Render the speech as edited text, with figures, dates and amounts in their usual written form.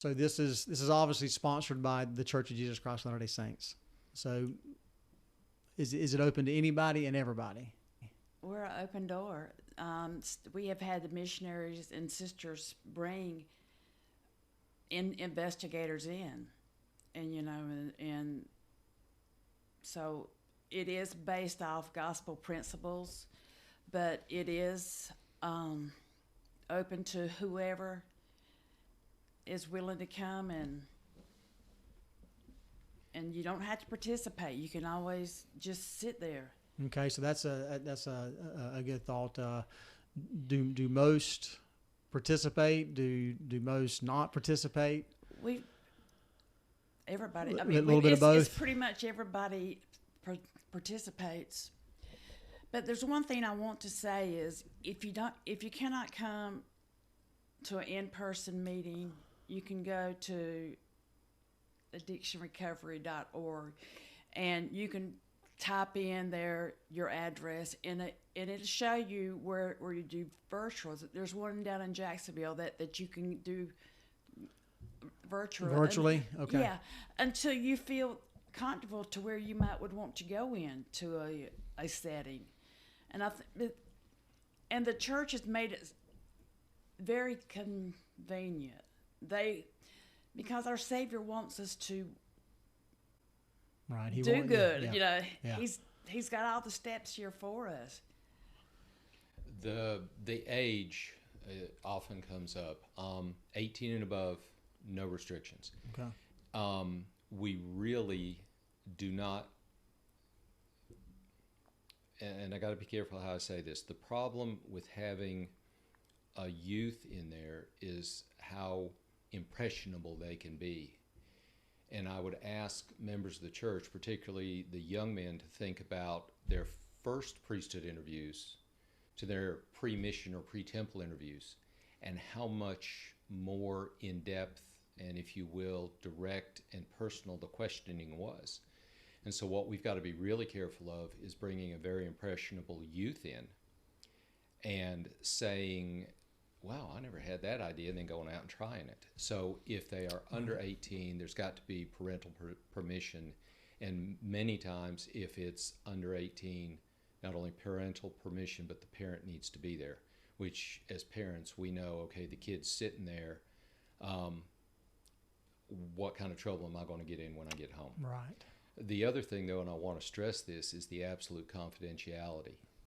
So this is obviously sponsored by the Church of Jesus Christ of Latter-day Saints. So is it open to anybody and everybody? We're an open door. We have had the missionaries and sisters bring investigators in, and and so it is based off gospel principles, but it is open to whoever is willing to come, and you don't have to participate. You can always just sit there. Okay, so that's a good thought. Do most participate? Do most not participate? We Everybody. I A mean, little bit of both. it's pretty much everybody participates. But there's one thing I want to say is if you cannot come to an in-person meeting, you can go to addictionrecovery.org, and you can type in there your address, and it'll show you where you do virtuals. There's one down in Jacksonville that you can do Virtually? Okay. Yeah, until you feel comfortable to where you would want to go into a setting, and and the church has made it very convenient. Because our Savior wants us to Right. do good. Yeah. Yeah. He's got all the steps here for us. The age often comes up. 18 and above, no restrictions. Okay. We really do not, and I got to be careful how I say this. The problem with having a youth in there is how impressionable they can be. And I would ask members of the church, particularly the young men, to think about their first priesthood interviews to their pre-mission or pre-temple interviews, and how much more in-depth and, if you will, direct and personal the questioning was. And so what we've got to be really careful of is bringing a very impressionable youth in and saying, wow, I never had that idea, and then going out and trying it. So if they are under 18, there's got to be parental permission. And many times, if it's under 18, not only parental permission, but the parent needs to be there, which as parents, we know, okay, the kid's sitting there. What kind of trouble am I going to get in when I get home? Right. The other thing, though, and I want to stress this, is the absolute confidentiality.